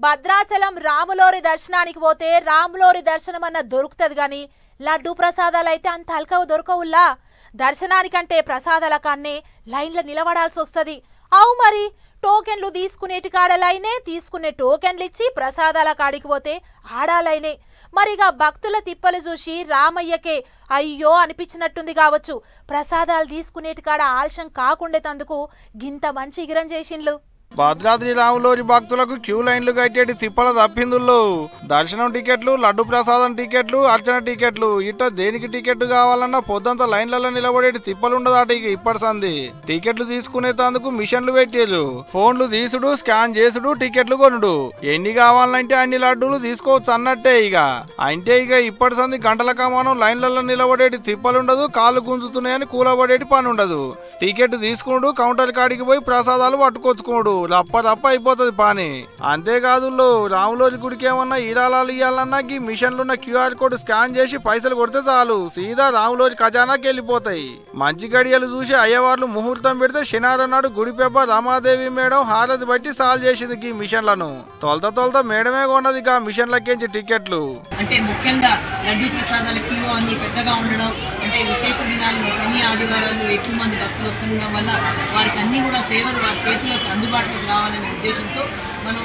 భద్రాచలం రాములోరి దర్శనానికి పోతే రాములోరి దర్శనం అన్న దొరుకుతది గాని లడ్డు ప్రసాదాలు అయితే అంత అల్కవ దొరకవుల్లా. దర్శనానికంటే ప్రసాదాల కన్నే లైన్ల నిలబడాల్సి వస్తుంది. అవు మరి టోకెన్లు తీసుకునేటి కాడ లైనే, తీసుకునే టోకెన్లు ఇచ్చి ప్రసాదాల కాడికి పోతే ఆడాలైనే. మరిగా భక్తుల తిప్పలు చూసి రామయ్యకే అయ్యో అనిపించినట్టుంది కావచ్చు. ప్రసాదాలు తీసుకునేటి కాడ ఆలస్యం కాకుండేతందుకు గింత మంచి ఇగిరం చేసిండ్లు. భద్రాద్రి రాములోరి భక్తులకు క్యూ లైన్లు కట్టేటి తిప్పల తప్పిందుల్లో దర్శనం టికెట్లు, లడ్డు ప్రసాదం టికెట్లు, అర్చన టికెట్లు ఇట్లా దేనికి టికెట్ కావాలన్నా పొద్దంతా లైన్లలో నిలబడేటి తిప్పలు ఉండదాట. ఇక ఇప్పటి సంది టికెట్లు తీసుకునేందుకు మిషన్లు పెట్టేరు. ఫోన్లు తీసుడు, స్కాన్ చేసుడు, టికెట్లు కొనుడు. ఎన్ని కావాలంటే అన్ని లడ్డూలు తీసుకోవచ్చు అన్నట్టే. ఇక ఇప్పటి సంది గంటల కమానం లైన్లలో నిలబడేటి తిప్పలుండదు, కాళ్ళు గుంజుతున్నాయని కూలబడేటి పని ఉండదు. టికెట్ తీసుకున్నాడు, కౌంటర్ కాడికి పోయి ప్రసాదాలు పట్టుకొచ్చుకోడు. రప్ప అయిపోతుంది పని. అంతేకాదు రాములోరి గుడికి ఏమన్నా ఈరాళాలు ఇవ్వాలన్నా ఈ మిషన్లున్న క్యూఆర్ కోడ్ స్కాన్ చేసి పైసలు కొడితే చాలు సీదా రాములోరి ఖజానాకి వెళ్ళిపోతాయి. మంచి గడియలు చూసి అయ్యవార్లు ముహూర్తం పెడితే శనివారం నాడు గుడి పెబ్బ రమాదేవి మేడం హారతి బట్టి సాల్వ్ చేసింది ఈ మిషన్లను. తొలత మేడమే కొన్నది ఆ మిషన్లకేంచి టికెట్లు. అంటే ముఖ్యంగా లడ్డూ ప్రసాదాల క్యూ అన్ని పెద్దగా ఉండడం, అంటే విశేష దినాలు శని ఆదివారాలు ఎక్కువ మంది భక్తులు వస్తుండడం వల్ల వారికి అన్ని కూడా సేవలు వారి చేతిలోకి అందుబాటులోకి రావాలనే ఉద్దేశంతో మనం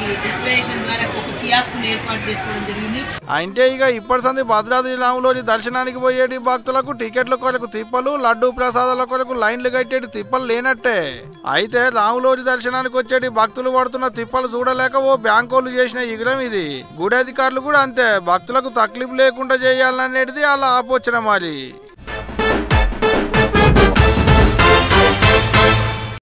ఈ డిస్ప్లేషన్ ద్వారా ఒక కియాస్క్ ఏర్పాటు చేసుకోవడం జరిగింది. అంటే ఇప్పటి సంది భద్రాద్రి రాములోరి దర్శనానికి పోయేటి భక్తులకు టికెట్ల కొరకు తిప్పలు, లడ్డు ప్రసాదాల కొరకు లైన్లు కట్టేటి తిప్పలు లేనట్టే. అయితే రాములోరి దర్శనానికి వచ్చేటి భక్తులు పడుతున్న తిప్పలు చూడలేక ఓ బ్యాంకోలు చేసిన ఇగ్రం ఇది. గుడి అధికారులు కూడా అంతే, భక్తులకు తక్లీఫ్ లేకుండా చేయాలనేది అలా ఆపోచన మరి.